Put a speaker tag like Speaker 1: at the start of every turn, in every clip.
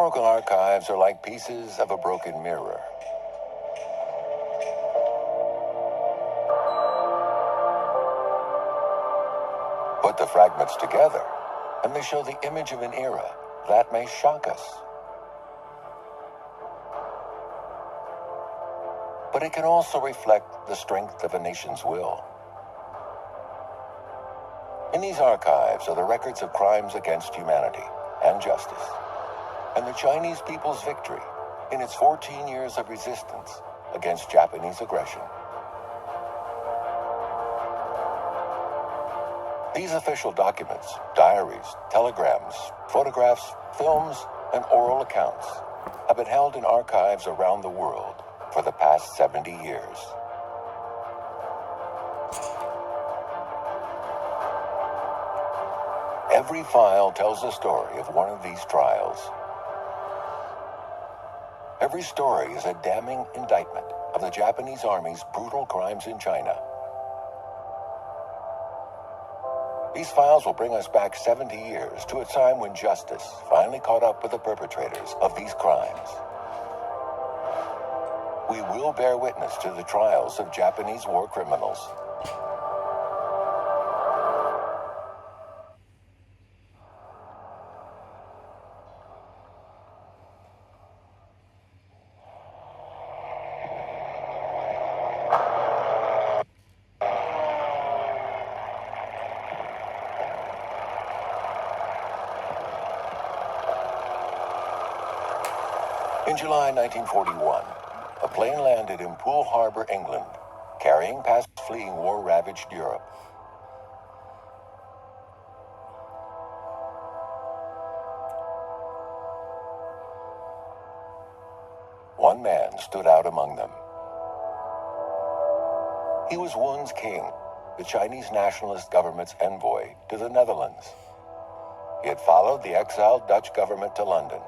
Speaker 1: Historical archives are like pieces of a broken mirror. Put the fragments together, and they show the image of an era that may shock us. But it can also reflect the strength of a nation's will. In these archives are the records of crimes against humanity and justice, and the Chinese people's victory in its 14 years of resistance against Japanese aggression. These official documents, diaries, telegrams, photographs, films, and oral accounts have been held in archives around the world for the past 70 years. Every file tells the story of one of these trials. Every story is a damning indictment of the Japanese Army's brutal crimes in China. These files will bring us back 70 years to a time when justice finally caught up with the perpetrators of these crimes. We will bear witness to the trials of Japanese war criminals. In July 1941, a plane landed in Poole Harbor, England, carrying past fleeing war-ravaged Europe. One man stood out among them. He was Woons King, the Chinese Nationalist government's envoy to the Netherlands. He had followed the exiled Dutch government to London.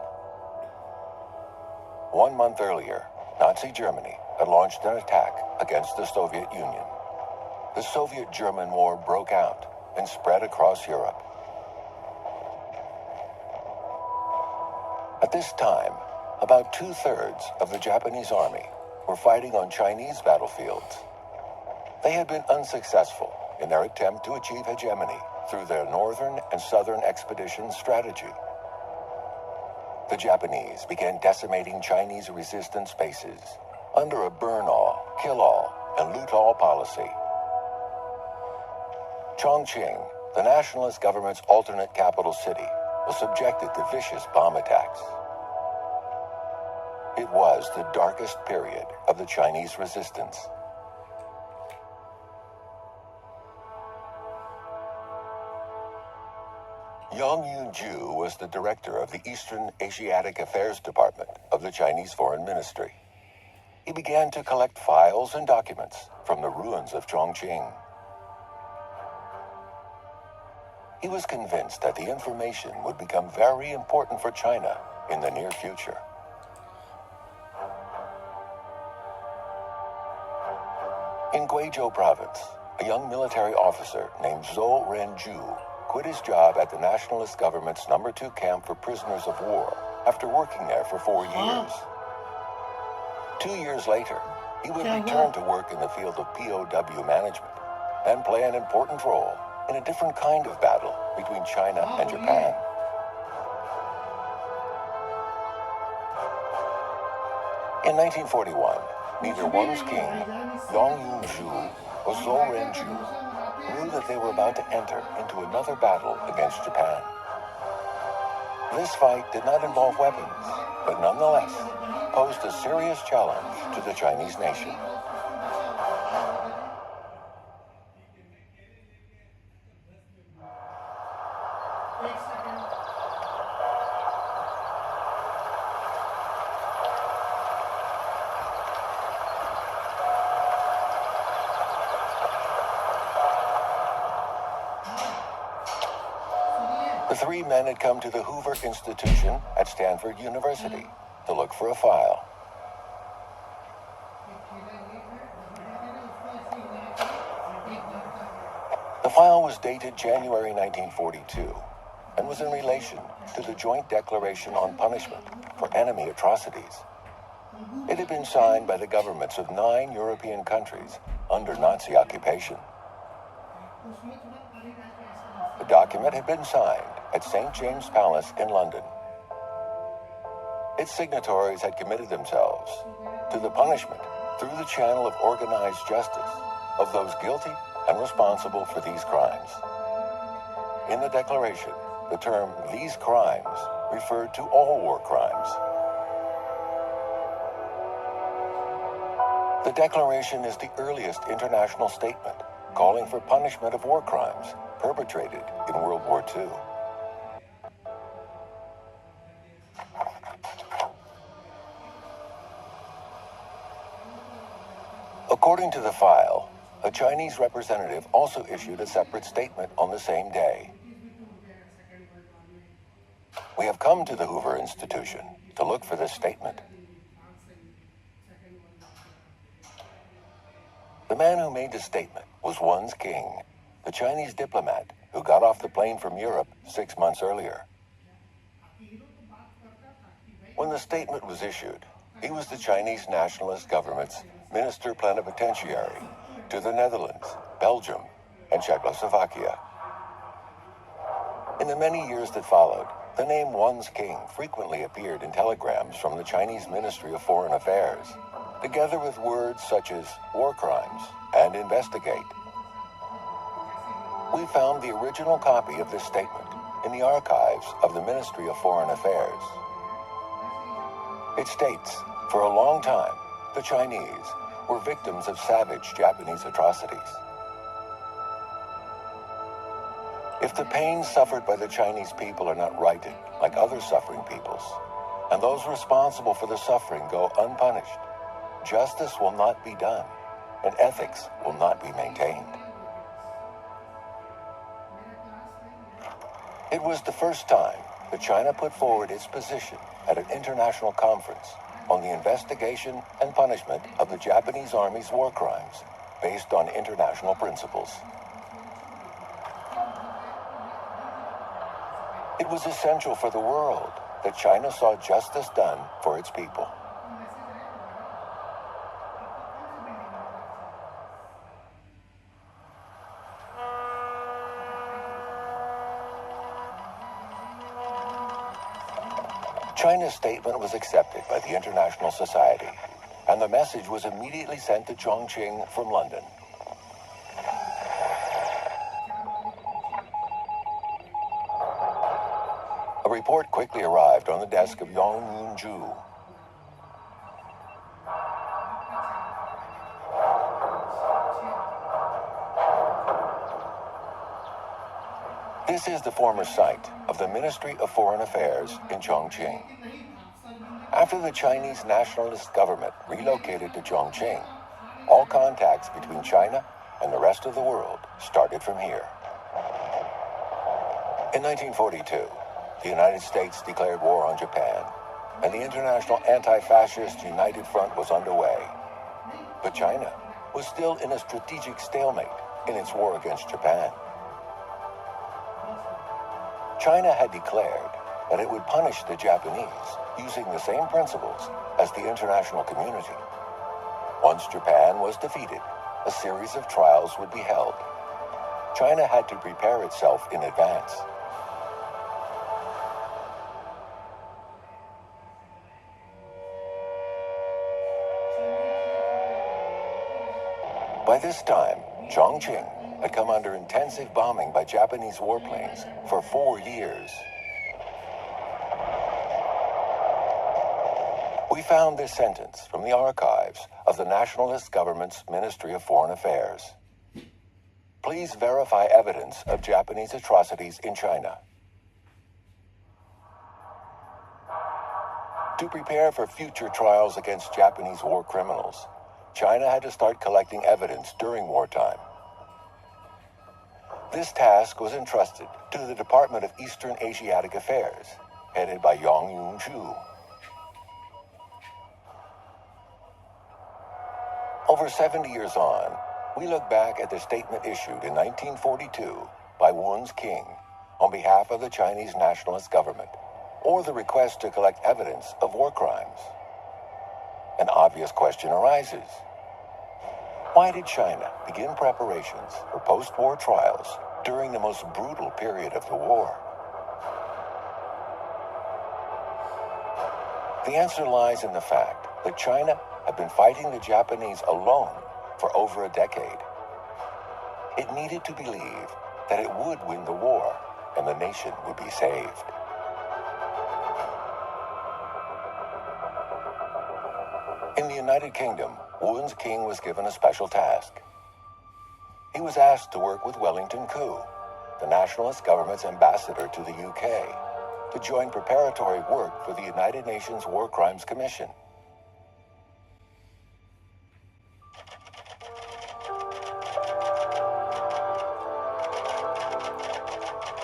Speaker 1: 1 month earlier, Nazi Germany had launched an attack against the Soviet Union. The Soviet-German War broke out and spread across Europe. At this time, about 2/3 of the Japanese army were fighting on Chinese battlefields. They had been unsuccessful in their attempt to achieve hegemony through their northern and southern expedition strategy. The Japanese began decimating Chinese resistance bases under a burn-all, kill-all, and loot-all policy. Chongqing, the nationalist government's alternate capital city, was subjected to vicious bomb attacks. It was the darkest period of the Chinese resistance. Yang Yu-ju was the director of the Eastern Asiatic Affairs Department of the Chinese Foreign Ministry. He began to collect files and documents from the ruins of Chongqing. He was convinced that the information would become very important for China in the near future. In Guizhou province, a young military officer named Zhou Renju quit his job at the Nationalist government's No. 2 camp for prisoners of war after working there for 4 years. 2 years later, he would return to work in the field of POW management and play an important role in a different kind of battle between China and Japan. In 1941, neither Woons King, Yang Yu-ju, or Zhou Renju knew that they were about to enter into another battle against Japan. This fight did not involve weapons, but nonetheless posed a serious challenge to the Chinese nation. The three men had come to the Hoover Institution at Stanford University to look for a file. The file was dated January 1942 and was in relation to the Joint Declaration on Punishment for enemy atrocities. It had been signed by the governments of 9 European countries under Nazi occupation. The document had been signed at St. James Palace in London. Its signatories had committed themselves to the punishment through the channel of organized justice of those guilty and responsible for these crimes. In the declaration, the term "these crimes" referred to all war crimes. The declaration is the earliest international statement calling for punishment of war crimes perpetrated in World War II. According to the file, a Chinese representative also issued a separate statement on the same day. We have come to the Hoover Institution to look for this statement. The man who made the statement was Wen's King, the Chinese diplomat who got off the plane from Europe 6 months earlier. When the statement was issued, he was the Chinese Nationalist government's minister plenipotentiary to the Netherlands, Belgium, and Czechoslovakia. In the many years that followed, the name Wen's King frequently appeared in telegrams from the Chinese Ministry of Foreign Affairs, together with words such as war crimes and investigate. We found the original copy of this statement in the archives of the Ministry of Foreign Affairs. It states, for a long time, the Chinese were victims of savage Japanese atrocities. If the pains suffered by the Chinese people are not righted like other suffering peoples, and those responsible for the suffering go unpunished, justice will not be done, and ethics will not be maintained. It was the first time that China put forward its position at an international conference on the investigation and punishment of the Japanese Army's war crimes based on international principles. It was essential for the world that China saw justice done for its people. China's statement was accepted by the international society, and the message was immediately sent to Chongqing from London. A report quickly arrived on the desk of Yang Yunju. This is the former site of the Ministry of Foreign Affairs in Chongqing. After the Chinese Nationalist government relocated to Chongqing, all contacts between China and the rest of the world started from here. In 1942, the United States declared war on Japan, and the International Anti-Fascist United Front was underway. But China was still in a strategic stalemate in its war against Japan. China had declared that it would punish the Japanese using the same principles as the international community. Once Japan was defeated, a series of trials would be held. China had to prepare itself in advance. By this time, Chongqing had come under intensive bombing by Japanese warplanes for 4 years. We found this sentence from the archives of the Nationalist government's Ministry of Foreign Affairs. Please verify evidence of Japanese atrocities in China. To prepare for future trials against Japanese war criminals, China had to start collecting evidence during wartime. This task was entrusted to the Department of Eastern Asiatic Affairs, headed by Yang Yunju. Over 70 years on, we look back at the statement issued in 1942 by Wen's King on behalf of the Chinese Nationalist government. or the request to collect evidence of war crimes. An obvious question arises. Why did China begin preparations for post-war trials during the most brutal period of the war? The answer lies in the fact that China had been fighting the Japanese alone for over a decade. It needed to believe that it would win the war and the nation would be saved. In the United Kingdom, Wu's king was given a special task. He was asked to work with Wellington Koo, the Nationalist government's ambassador to the UK, to join preparatory work for the United Nations War Crimes Commission.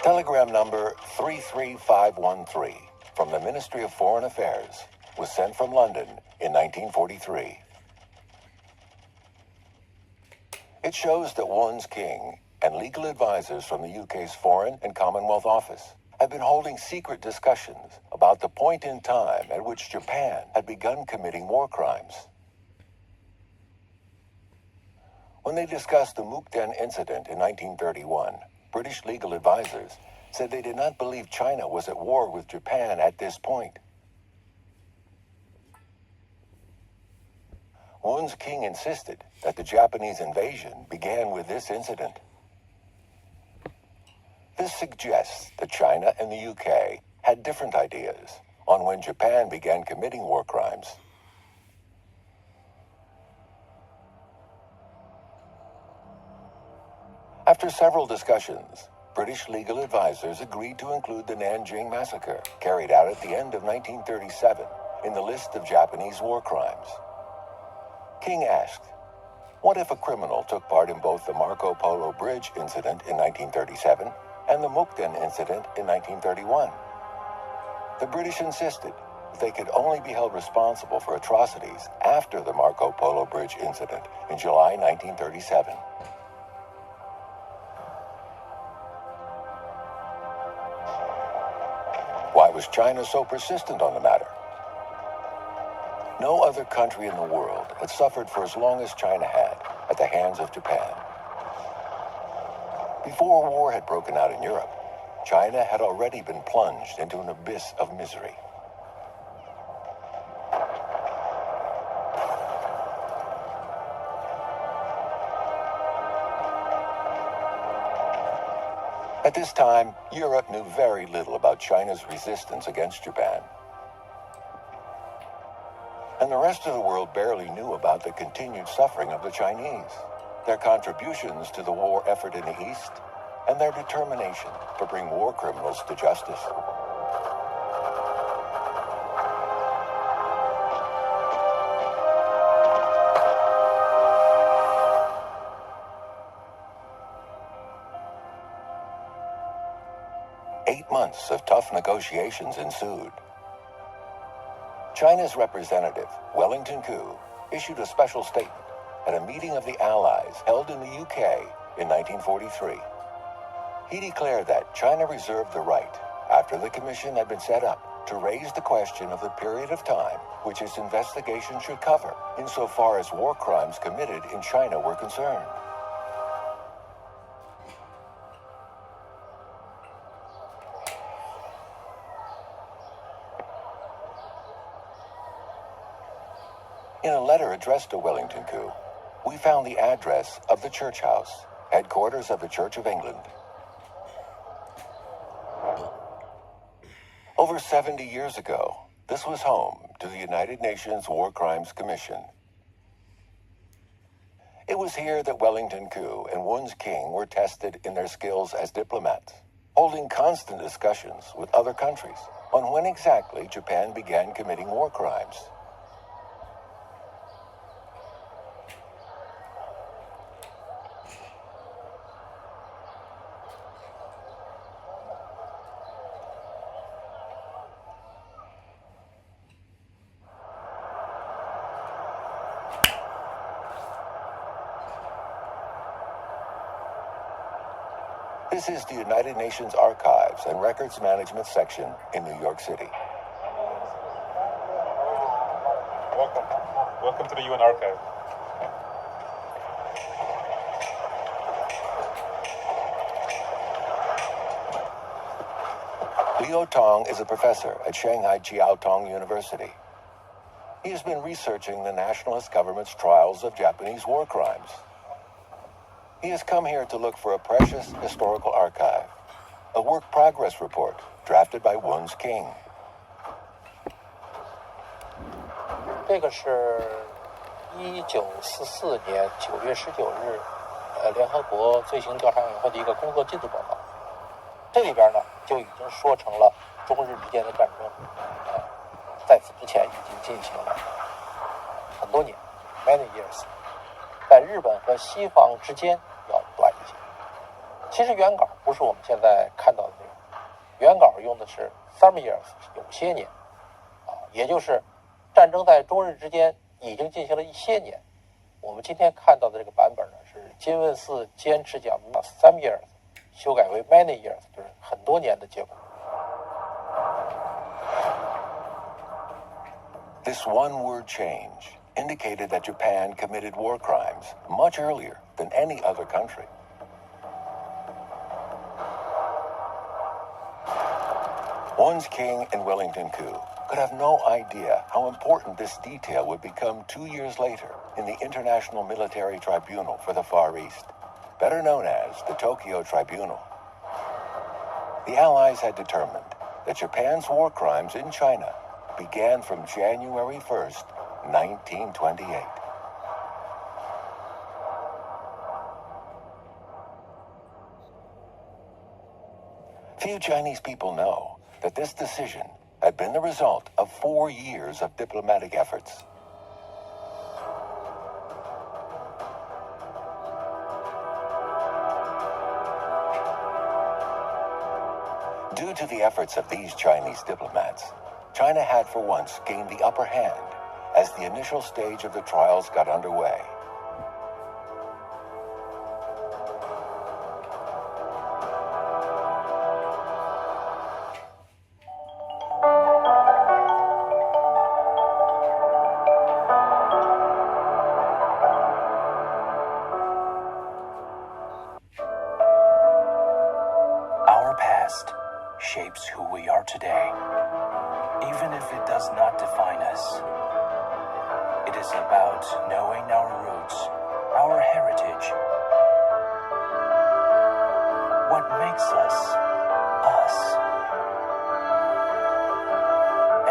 Speaker 1: Telegram number 33513 from the Ministry of Foreign Affairs was sent from London in 1943. It shows that Wu's king and legal advisors from the UK's Foreign and Commonwealth Office had been holding secret discussions about the point in time at which Japan had begun committing war crimes. When they discussed the Mukden incident in 1931, British legal advisors said they did not believe China was at war with Japan at this point. Wu's king insisted that the Japanese invasion began with this incident. This suggests that China and the UK had different ideas on when Japan began committing war crimes. After several discussions, British legal advisors agreed to include the Nanjing massacre, carried out at the end of 1937, in the list of Japanese war crimes. King asked, what if a criminal took part in both the Marco Polo Bridge incident in 1937 and the Mukden incident in 1931? The British insisted that they could only be held responsible for atrocities after the Marco Polo Bridge incident in July 1937. Why was China so persistent on the matter? No other country in the world had suffered for as long as China had at the hands of Japan. Before war had broken out in Europe, China had already been plunged into an abyss of misery. At this time, Europe knew very little about China's resistance against Japan. And the rest of the world barely knew about the continued suffering of the Chinese, their contributions to the war effort in the East, and their determination to bring war criminals to justice. Months of tough negotiations ensued. China's representative, Wellington Koo, issued a special statement at a meeting of the Allies held in the UK in 1943. He declared that China reserved the right, after the commission had been set up, to raise the question of the period of time which its investigation should cover, insofar as war crimes committed in China were concerned. In a letter addressed to Wellington Koo, we found the address of the church house, headquarters of the Church of England. Over 70 years ago, this was home to the United Nations War Crimes Commission. It was here that Wellington Koo and Wu's king were tested in their skills as diplomats, holding constant discussions with other countries on when exactly Japan began committing war crimes. This is the United Nations Archives and Records Management section in New York City.
Speaker 2: Welcome to the UN Archive.
Speaker 1: Liu Tong is a professor at Shanghai Jiaotong University. He has been researching the nationalist government's trials of Japanese war crimes. He has come here to look for a precious historical archive, a work progress report drafted by Wun's King.
Speaker 3: 这个是1944年9月19日，联合国罪行调查委员会的一个工作进度报告。这里边呢，就已经说成了中日之间的战争，在此之前已经进行了很多年 ，many years， 在日本和西方之间要短一些。其实原稿不是我们现在看到的内容，原稿用的是 some years， 有些年，也就是战争在中日之间已经进行了一些年。我们今天看到的这个版本呢，是金问寺坚持讲 some years， 修改为 many years， 就是很多年的结果。
Speaker 1: This one-word change indicated that Japan committed war crimes much earlier than any other country. Wun's King and Wellington coup could have no idea how important this detail would become 2 years later in the International Military Tribunal for the Far East, better known as the Tokyo Tribunal. The Allies had determined that Japan's war crimes in China began from January 1st, 1928. Few Chinese people know that this decision had been the result of 4 years of diplomatic efforts. Due to the efforts of these Chinese diplomats, China had for once gained the upper hand as the initial stage of the trials got underway.
Speaker 4: Our past shapes who we are today, even if it does not define us. It is about knowing our roots, our heritage, what makes us us.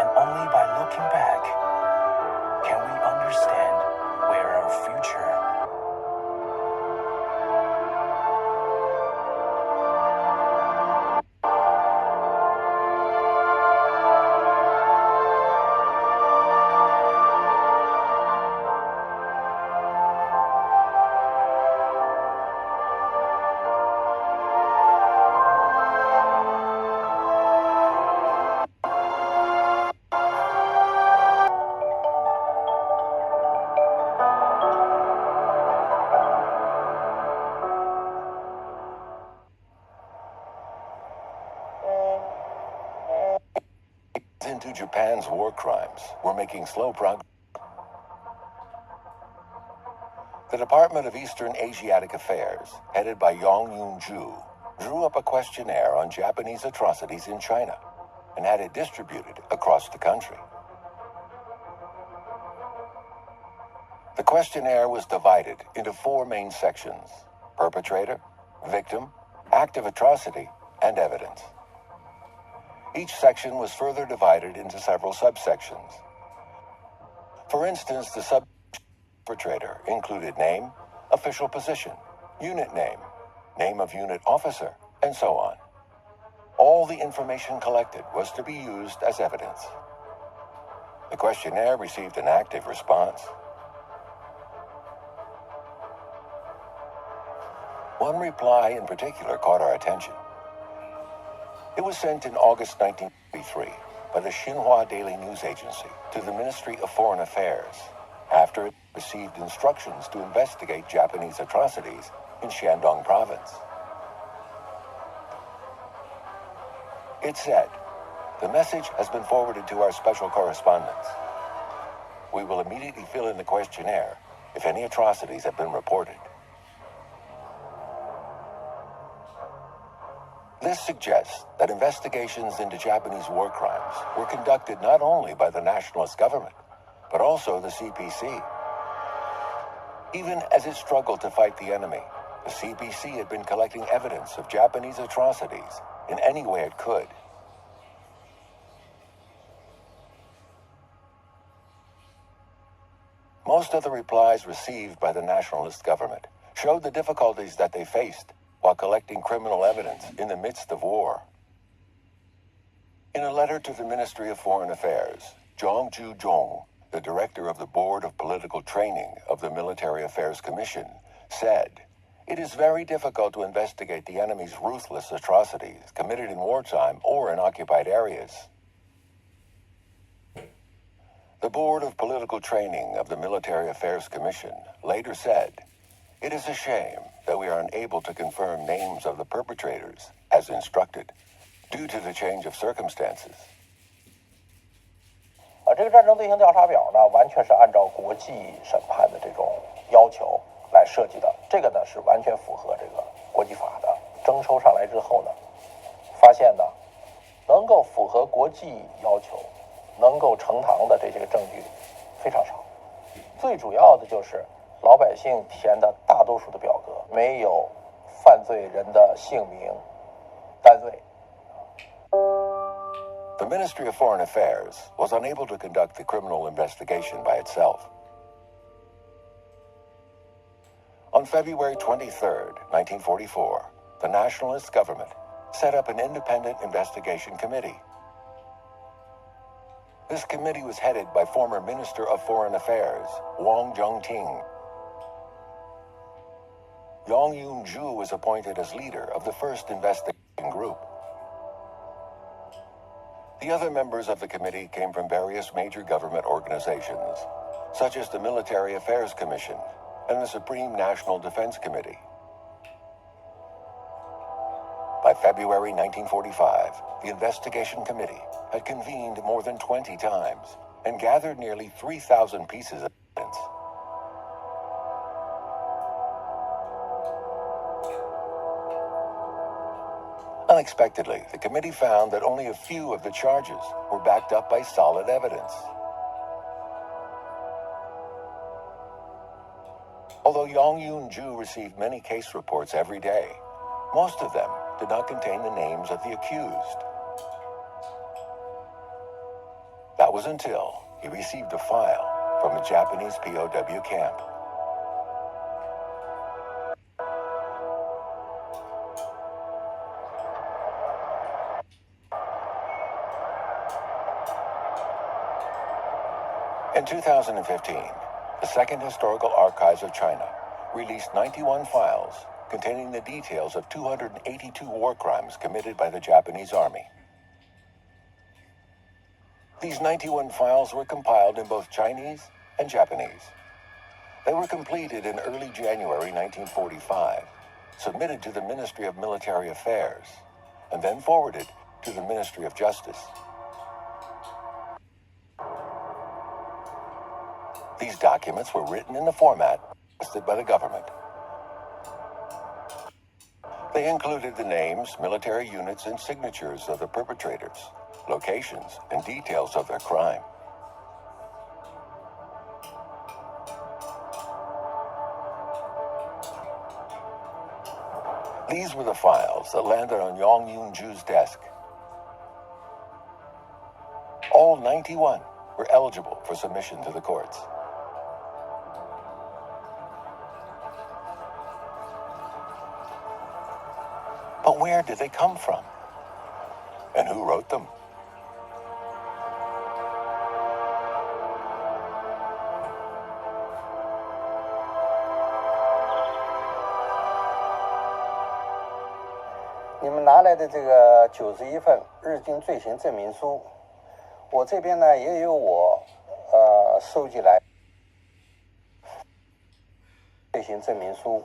Speaker 4: And only by looking back can we understand where our future
Speaker 1: into Japan's war crimes were making slow progress. The Department of Eastern Asiatic Affairs, headed by Yang Yun-ju, drew up a questionnaire on Japanese atrocities in China and had it distributed across the country. The questionnaire was divided into 4 main sections: perpetrator, victim, act of atrocity, and evidence. Each section was further divided into several subsections. For instance, the perpetrator included name, official position, unit name, name of unit officer, and so on. All the information collected was to be used as evidence. The questionnaire received an active response. One reply in particular caught our attention. It was sent in August 1933 by the Xinhua Daily News Agency to the Ministry of Foreign Affairs after it received instructions to investigate Japanese atrocities in Shandong province. It said, "The message has been forwarded to our special correspondents. We will immediately fill in the questionnaire if any atrocities have been reported." This suggests that investigations into Japanese war crimes were conducted not only by the Nationalist government, but also the CPC. Even as it struggled to fight the enemy, the CPC had been collecting evidence of Japanese atrocities in any way it could. Most of the replies received by the Nationalist government showed the difficulties that they faced while collecting criminal evidence in the midst of war. In a letter to the Ministry of Foreign Affairs, Zhang Ju-zhong, the director of the Board of Political Training of the Military Affairs Commission, said, "It is very difficult to investigate the enemy's ruthless atrocities committed in wartime or in occupied areas." The Board of Political Training of the Military Affairs Commission later said, "It is a shame that we are unable to confirm names of the perpetrators as instructed due to the change of circumstances."
Speaker 3: 这个战争队形调查表呢，完全是按照国际审判的这种要求来设计的。这个呢是完全符合这个国际法的。征收上来之后呢，发现呢，能够符合国际要求、能够呈堂的这些个证据非常少。最主要的就是老百姓填的大多数的表格没有犯罪人的姓名、单位。
Speaker 1: The Ministry of Foreign Affairs was unable to conduct the criminal investigation by itself. On February 23, 1944, the Nationalist government set up an independent investigation committee. This committee was headed by former Minister of Foreign Affairs, Wang Zhongting. Yang Yun-ju was appointed as leader of the first investigation group. The other members of the committee came from various major government organizations, such as the Military Affairs Commission and the Supreme National Defense Committee. By February 1945, the investigation committee had convened more than 20 times and gathered nearly 3,000 pieces of evidence. Unexpectedly, the committee found that only a few of the charges were backed up by solid evidence. Although Yang Yun-ju received many case reports every day, most of them did not contain the names of the accused. That was until he received a file from a Japanese POW camp. In 2015, the Second Historical Archives of China released 91 files containing the details of 282 war crimes committed by the Japanese Army. These 91 files were compiled in both Chinese and Japanese. They were completed in early January 1945, submitted to the Ministry of Military Affairs, and then forwarded to the Ministry of Justice. These documents were written in the format requested by the government. They included the names, military units, and signatures of the perpetrators, locations, and details of their crime. These were the files that landed on Yang Yun-ju's desk. All 91 were eligible for submission to the courts. But where did they come from? And who wrote them?
Speaker 2: 你们拿来的这个91份日军罪行证明书，我这边呢也有我收集来罪行证明书。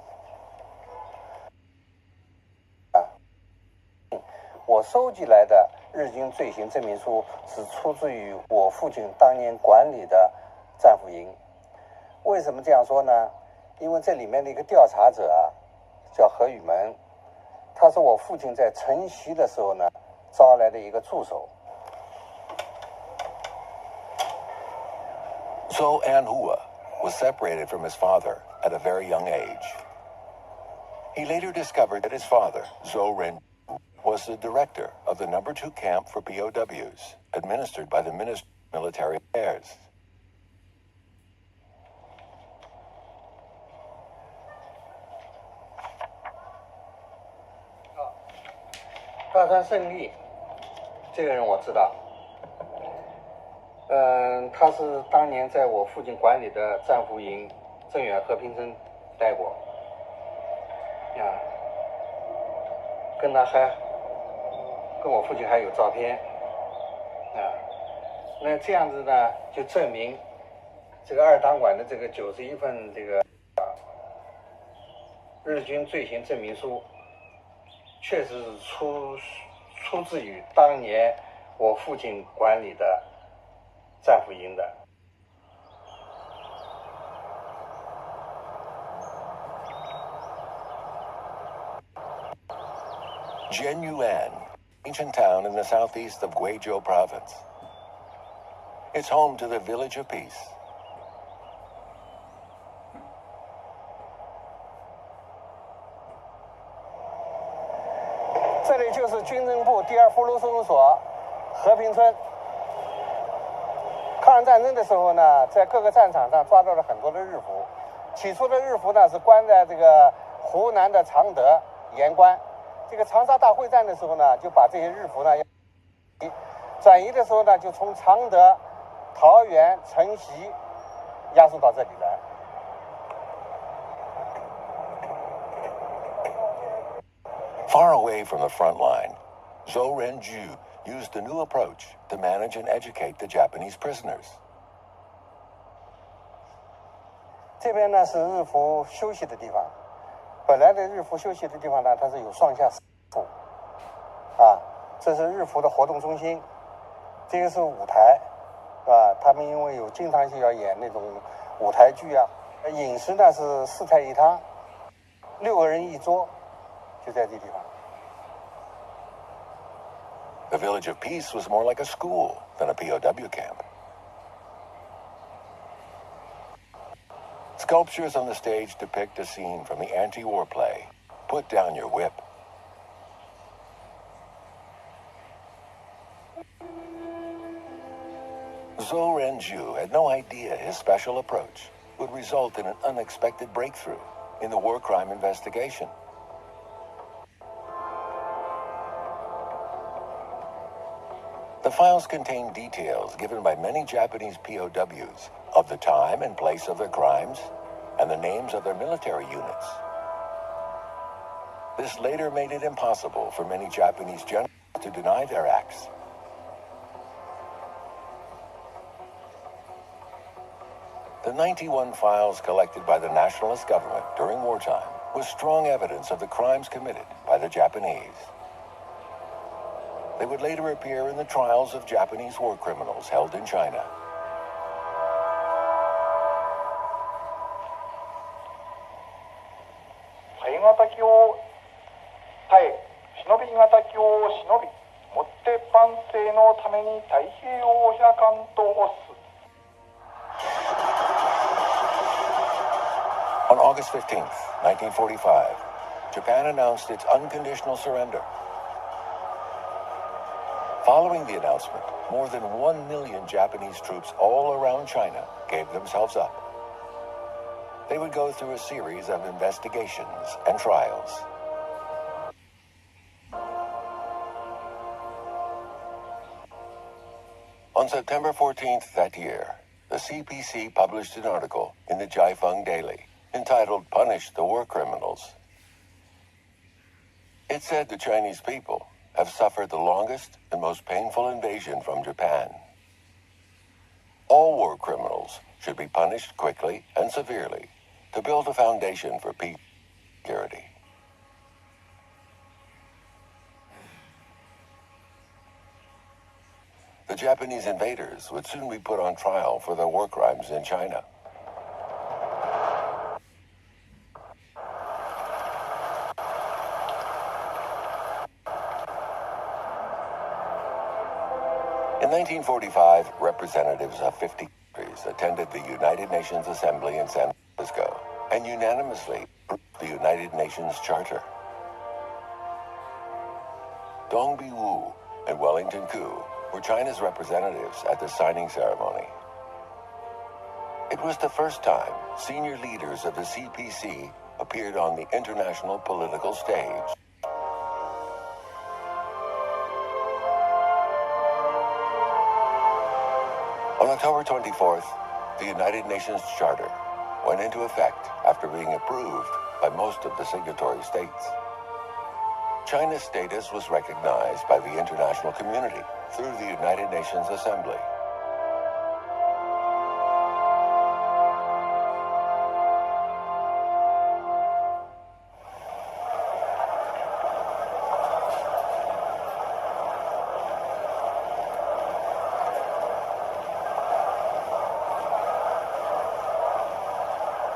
Speaker 2: 我收集来的日军罪行证明书是出自于我父亲当年管理的战俘营。为什么这样说呢？因为这里面的一个调查者啊，叫何宇门，他是我父亲在承袭的时候呢招来的一个助手。
Speaker 1: Zhou Anhua was separated from his father at a very young age. He later discovered that his father, Zhou Ren, was the director of the No. 2 camp for POWs, administered by the Ministry of Military Affairs.
Speaker 2: 大川胜利，这个人我知道。他是当年在我父亲管理的战俘营镇远和平村待过。跟我父亲还有照片。那这样子呢，就证明这个二党馆的这个91份这个日军罪行证明书，确实是出自于当年我父亲管理的战俘营的。
Speaker 1: Jianyuan, ancient town in the southeast of Guizhou province. It's home to the Village of Peace.
Speaker 2: 这里就是军政部第2俘虏收容所和平村。抗日战争的时候呢，在各个战场上抓到了很多的日俘。起初的日俘呢是关在这个湖南的常德盐关。这个长沙大会战的时候呢，就把这些日俘呢转移的时候呢，就从常德、桃园、城西押送到这里来。
Speaker 1: Far away from the front line, Zhou Renju used a new approach to manage and educate the Japanese prisoners.
Speaker 2: 这边呢是日俘休息的地方。本来的日俘休息的地方呢，它是有上下铺，这是日俘的活动中心，这个是舞台，他们因为有经常性要演那种舞台剧啊，饮食呢是4菜1汤，6个人1桌，就在这地方。
Speaker 1: The Village of Peace was more like a school than a POW camp. Sculptures on the stage depict a scene from the anti-war play, Put Down Your Whip. Zhou Renju had no idea his special approach would result in an unexpected breakthrough in the war crime investigation. The files contain details given by many Japanese POWs of the time and place of their crimes and the names of their military units. This later made it impossible for many Japanese generals to deny their acts. The 91 files collected by the Nationalist government during wartime was strong evidence of the crimes committed by the Japanese. They would later appear in the trials of Japanese war criminals held in China.
Speaker 5: 万世のために太平洋を開かんと押す。
Speaker 1: On August 15th, 1945, Japan announced its unconditional surrender. Following the announcement, more than 1 million Japanese troops all around China gave themselves up. They would go through a series of investigations and trials. On September 14th that year, the CPC published an article in the Jiaifeng Daily entitled "Punish the War Criminals." It said the Chinese people have suffered the longest and most painful invasion from Japan. All war criminals should be punished quickly and severely to build a foundation for peace and security. the Japanese invaders would soon be put on trial for their war crimes in China. In 1945, representatives of 50 countries attended the United Nations Assembly in San Francisco and unanimously approved the United Nations Charter. Dong Bi-woo and Wellington Koo were China's representatives at the signing ceremony. It was the first time senior leaders of the CPC appeared on the international political stage. On October 24th, the United Nations Charter went into effect after being approved by most of the signatory states. China's status was recognized by the international community through the United Nations Assembly.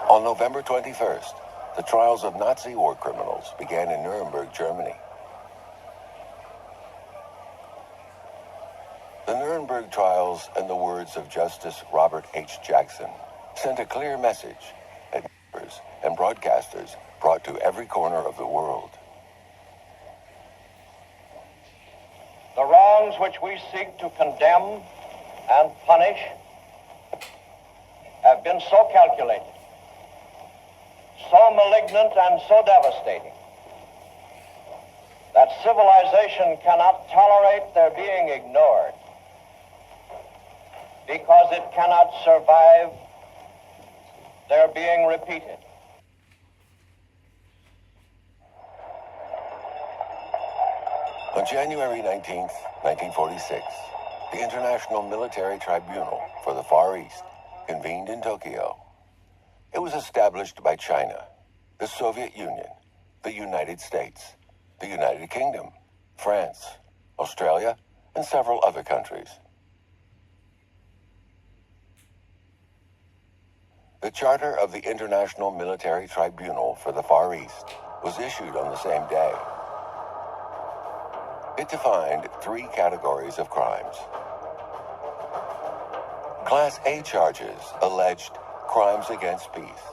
Speaker 1: On November 21st, the trials of Nazi war criminals began in Nuremberg, Germany. The Nuremberg trials and the words of Justice Robert H. Jackson sent a clear message that newspapers and broadcasters brought to every corner of the world.
Speaker 6: The wrongs which we seek to condemn and punish have been so calculated, so malignant and so devastating that civilization cannot tolerate their being ignored, because it cannot survive their being repeated.
Speaker 1: On January 19th, 1946, the International Military Tribunal for the Far East convened in Tokyo. It was established by China, the Soviet Union, the United States, the United Kingdom, France, Australia, and several other countries. The Charter of the International Military Tribunal for the Far East was issued on the same day. It defined 3 categories of crimes. Class A charges alleged crimes against peace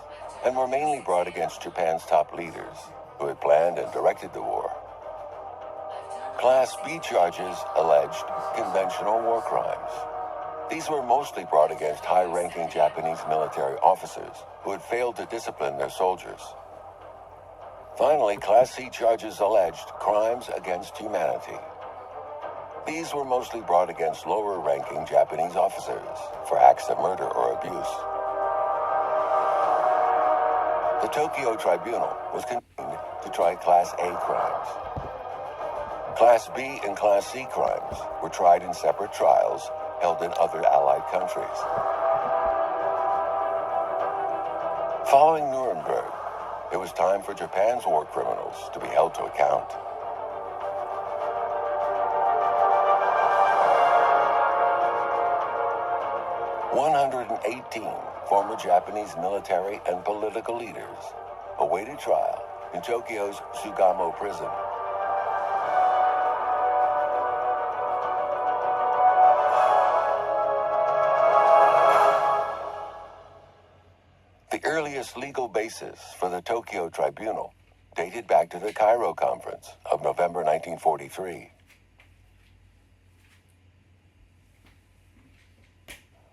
Speaker 1: and were mainly brought against Japan's top leaders who had planned and directed the war. Class B charges alleged conventional war crimes. These were mostly brought against high-ranking Japanese military officers who had failed to discipline their soldiers. Finally, Class C charges alleged crimes against humanity. These were mostly brought against lower-ranking Japanese officers for acts of murder or abuse. The Tokyo Tribunal was convened to try Class A crimes. Class B and Class C crimes were tried in separate trials held in other Allied countries. Following Nuremberg, it was time for Japan's war criminals to be held to account. "118 former Japanese military and political leaders awaited trial in Tokyo's Sugamo prison. The earliest legal basis for the Tokyo Tribunal dated back to the Cairo Conference of November 1943.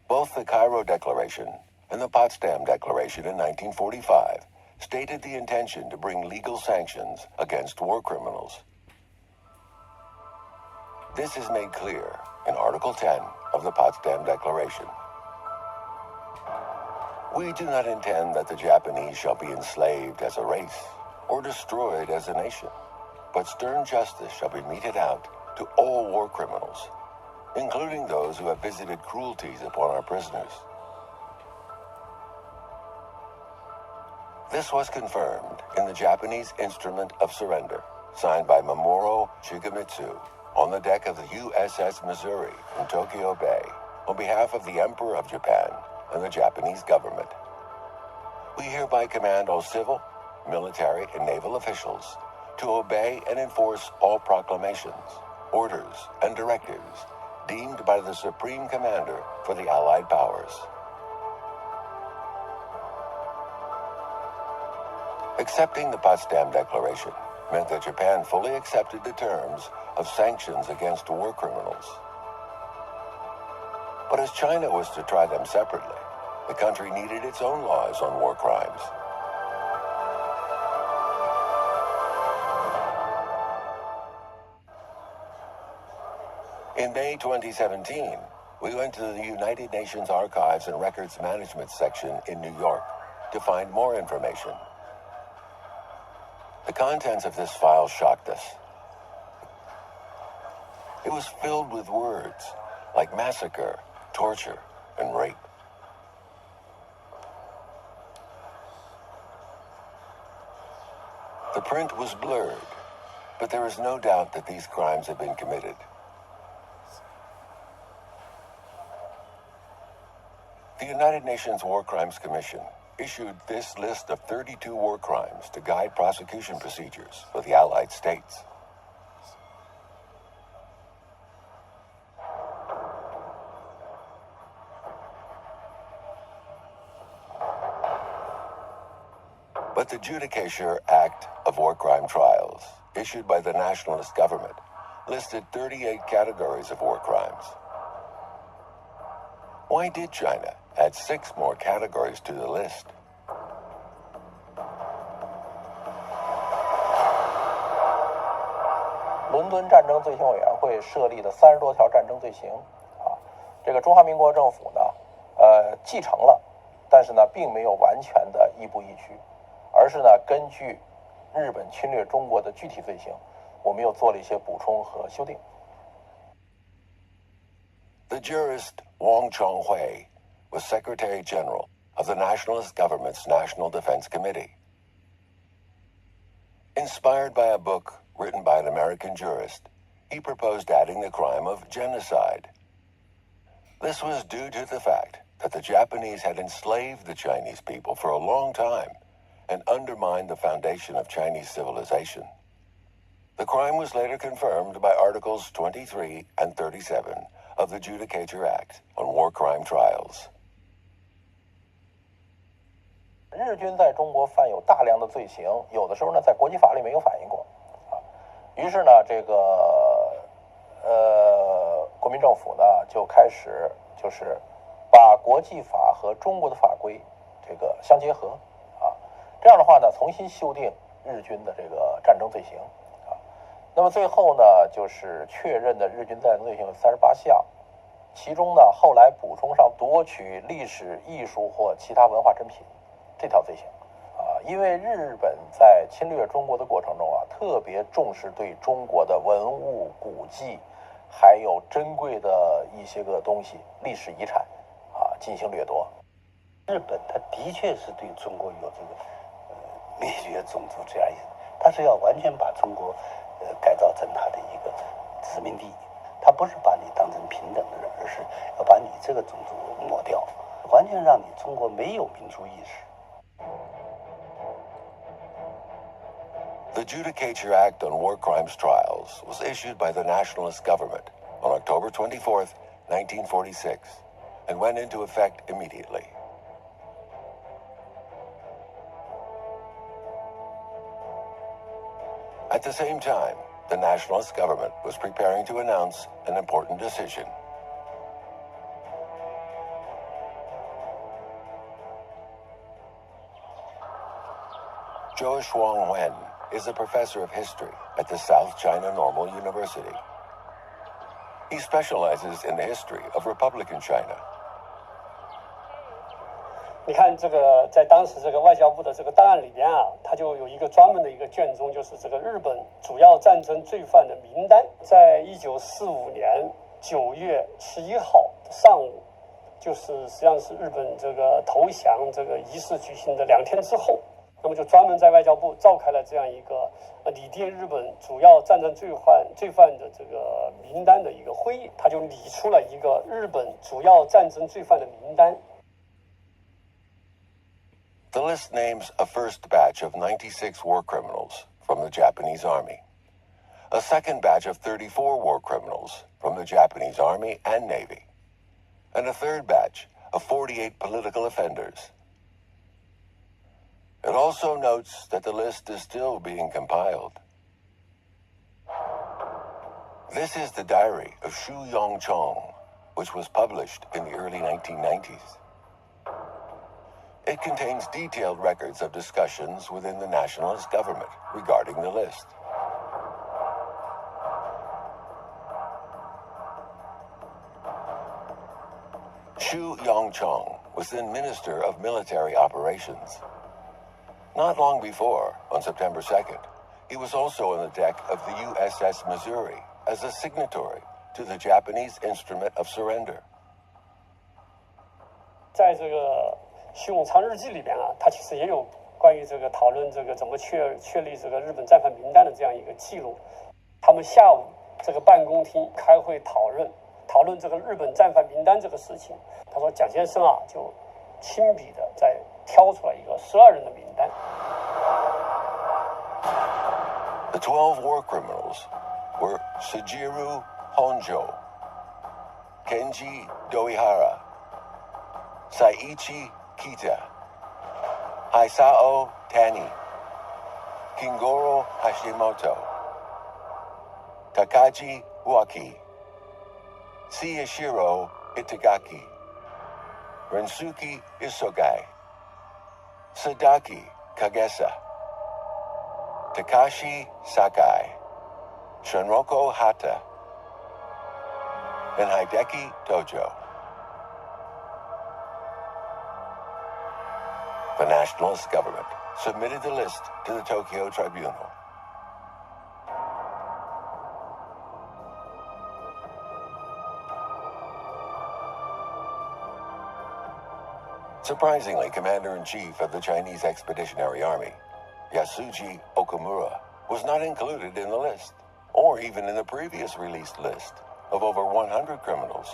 Speaker 1: Both the Cairo Declaration and the Potsdam Declaration in 1945 stated the intention to bring legal sanctions against war criminals. This is made clear in Article 10 of the Potsdam Declaration. We do not intend that the Japanese shall be enslaved as a race or destroyed as a nation, but stern justice shall be meted out to all war criminals, including those who have visited cruelties upon our prisoners. This was confirmed in the Japanese Instrument of Surrender, signed by Mamoru Shigemitsu on the deck of the USS Missouri in Tokyo Bay on behalf of the Emperor of Japan and the Japanese government. We hereby command all civil, military, and naval officials to obey and enforce all proclamations, orders, and directives deemed by the Supreme Commander for the Allied Powers. Accepting the Potsdam Declaration meant that Japan fully accepted the terms of sanctions against war criminals. But as China was to try them separately, the country needed its own laws on war crimes. In May 2017, we went to the United Nations Archives and Records Management section in New York to find more information. The contents of this file shocked us. It was filled with words like massacre, torture, and rape. The print was blurred, but there is no doubt that these crimes have been committed. The United Nations War Crimes Commission issued this list of 32 war crimes to guide prosecution procedures for the Allied states. But the Judicature Act of War Crime Trials, issued by the Nationalist government, listed 38 categories of war crimes. Why did China add 6 more categories to the list?
Speaker 3: 伦敦战争罪行委员会设立的30多条战争罪行，这个中华民国政府呢，继承了，但是呢，并没有完全的亦步亦趋，而是呢，根据日本侵略中国的具体罪行，我们又做了一些补充和修订。
Speaker 1: The jurist Wang Chonghui was Secretary General of the Nationalist government's National Defense Committee. Inspired by a book written by an American jurist, he proposed adding the crime of genocide. This was due to the fact that the Japanese had enslaved the Chinese people for a long time and undermined the foundation of Chinese civilization. The crime was later confirmed by Articles 23 and 37 of the Judicature Act on War Crime Trials.
Speaker 3: 日军在中国犯有大量的罪行，有的时候呢，在国际法里没有反映过，于是呢，这个国民政府呢就开始就是把国际法和中国的法规这个相结合，这样的话呢，重新修订日军的这个战争罪行，那么最后呢，就是确认的日军战争罪行有38项，其中呢，后来补充上夺取历史、艺术或其他文化珍品这条罪行，因为日本在侵略中国的过程中特别重视对中国的文物、古迹，还有珍贵的一些个东西、历史遗产进行掠夺。
Speaker 7: 日本它的确是对中国有这个灭绝种族这样意思，它是要完全把中国改造成它的一个殖民地，它不是把你当成平等的人，而是要把你这个种族抹掉，完全让你中国没有民族意识。
Speaker 1: The Judicature Act on War Crimes Trials was issued by the Nationalist government on October 24, 1946, and went into effect immediately. At the same time, the Nationalist government was preparing to announce an important decision. Zhou Shuangwen is a professor of history at the South China Normal University. He specializes in the history of Republican China.
Speaker 8: 你看这个，在当时这个外交部的这个档案里边它就有一个专门的一个卷宗，就是这个日本主要战争罪犯的名单。在1945年9月11号上午，就是实际上是日本这个投降这个仪式举行的2天之后，那么就专门在外交部召开了这样一个拟定日本主要战争罪犯的这个名单的一个会议，他就拟出了一个日本主要战争罪犯的名单。
Speaker 1: The list names a first batch of 96 war criminals from the Japanese Army, a second batch of 34 war criminals from the Japanese Army and Navy, and a third batch of 48 political offenders. It also notes that the list is still being compiled. This is the diary of Shu Yong-chong, which was published in the early 1990s. It contains detailed records of discussions within the nationalist government regarding the list. Shu Yong-chong was then Minister of Military Operations. Not long before, on September 2nd, he was also on the deck of the USS Missouri as a signatory to the Japanese Instrument of Surrender.
Speaker 8: 在这个徐永昌日记里边啊，他其实也有关于这个讨论这个怎么确立这个日本战犯名单的这样一个记录。他们下午这个办公厅开会讨论这个日本战犯名单这个事情。他说蒋先生啊，就亲笔的在挑出来一个12人的名单。
Speaker 1: The 12 war criminals were Sujiru Honjo, Kenji Doihara, Saiichi Kita, Haisao Tani, Kingoro Hashimoto, Takaji Waki, Siyashiro Itagaki, Rensuke Isogai, Sadaki Kagesa, Takashi Sakai, Shunroko Hata, and Hideki Tojo. The Nationalist government submitted the list to the Tokyo Tribunal. Surprisingly, Commander-in-Chief of the Chinese Expeditionary Army, Yasuji Okamura, was not included in the list, or even in the previous released list of over 100 criminals.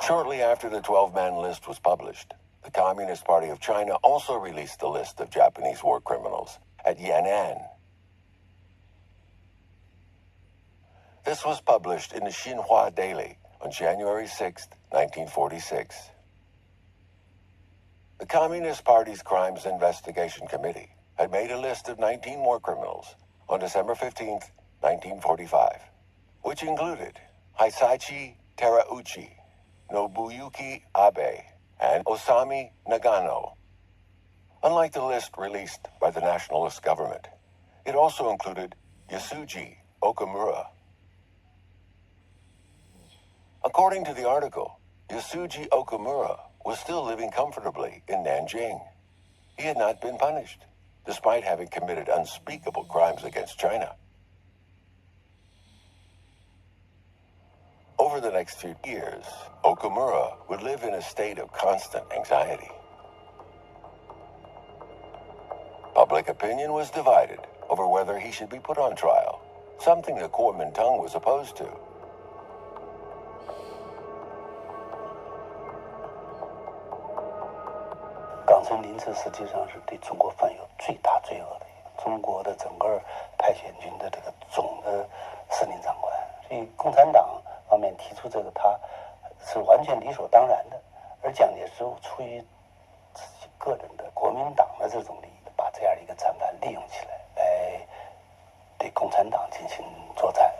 Speaker 1: Shortly after the 12-man list was published, the Communist Party of China also released the list of Japanese war criminals at Yan'an. This was published in the Xinhua Daily on January 6, 1946. The Communist Party's Crimes Investigation Committee had made a list of 19 war criminals on December 15, 1945, which included Hisaichi Terauchi, Nobuyuki Abe, and Osami Nagano. Unlike the list released by the Nationalist government, it also included Yasuji Okamura. According to the article, Yasuji Okamura was still living comfortably in Nanjing. He had not been punished, despite having committed unspeakable crimes against China. Over the next few years, Okamura would live in a state of constant anxiety. Public opinion was divided over whether he should be put on trial, something that Kuomintang was opposed to.
Speaker 7: 冈村林次实际上是对中国犯有最大罪恶的一个中国的整个派遣军的这个总的司令长官，所以共产党方面提出这个，他是完全理所当然的。而蒋介石出于自己个人的国民党的这种利益，把这样一个战犯利用起来，来对共产党进行作战，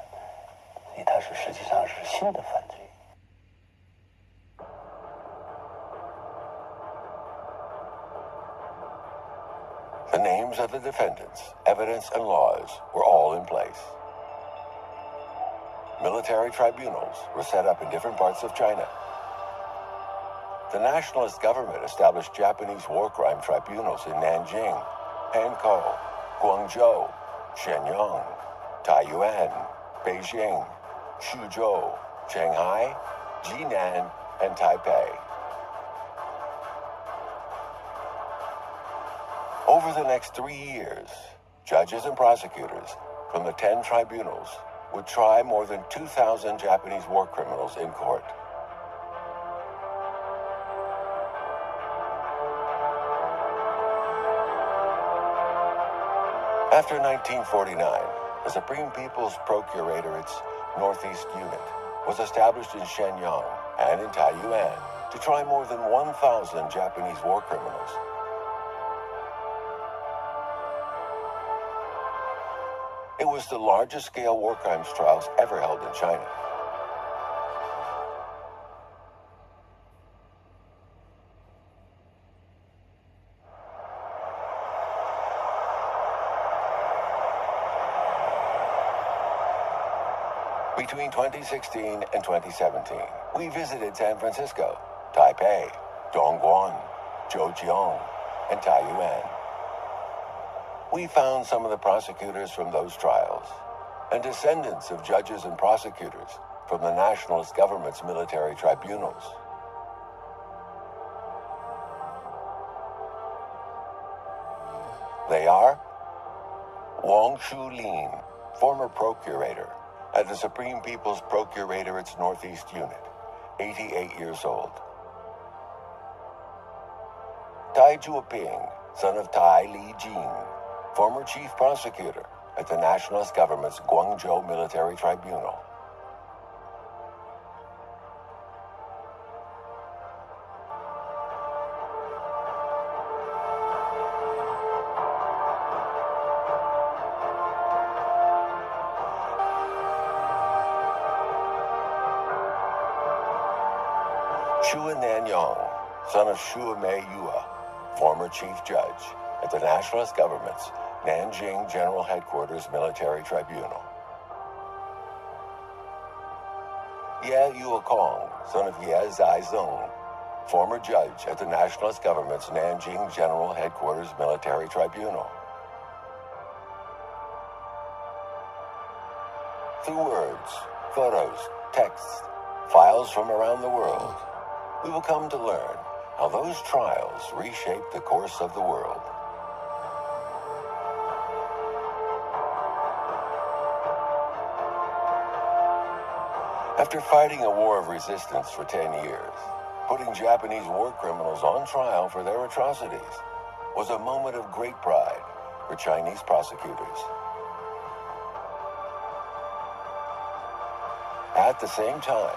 Speaker 7: 所以他是实际上是新的犯罪。
Speaker 1: The names of the defendants, evidence, and laws were all in place. Military tribunals were set up in different parts of China. The Nationalist government established Japanese war crime tribunals in Nanjing, Hankou, Guangzhou, Shenyang, Taiyuan, Beijing, Suzhou, Shanghai, Jinan, and Taipei. Over the next 3 years, judges and prosecutors from the 10 tribunals would try more than 2,000 Japanese war criminals in court. After 1949, the Supreme People's Procurator's Northeast Unit was established in Shenyang and in Taiyuan to try more than 1,000 Japanese war criminals. It was the largest scale war crimes trials ever held in China. Between 2016 and 2017, we visited San Francisco, Taipei, Dongguan, Zhejiang, and Taiyuan. We found some of the prosecutors from those trials and descendants of judges and prosecutors from the Nationalist government's military tribunals. They are Wang Shulin, former procurator at the Supreme People's Procurator's Northeast Unit, 88 years old. Tai Zhuoping, son of Tai Li Jin, former chief prosecutor at the Nationalist government's Guangzhou Military Tribunal. Xue Nanyang, son of Xue Meiyue, former chief judge at the Nationalist government's Nanjing General Headquarters Military Tribunal. Ye Yuekong, son of Ye Zaizong, former judge at the Nationalist government's Nanjing General Headquarters Military Tribunal. Through words, photos, texts, files from around the world, we will come to learn how those trials reshaped the course of the world. After fighting a war of resistance for 10 years, putting Japanese war criminals on trial for their atrocities was a moment of great pride for Chinese prosecutors. At the same time,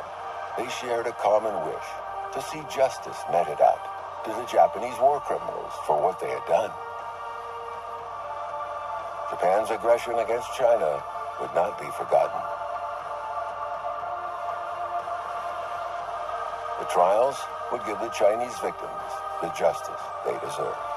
Speaker 1: they shared a common wish to see justice meted out to the Japanese war criminals for what they had done. Japan's aggression against China would not be forgotten. The trials would give the Chinese victims the justice they deserve.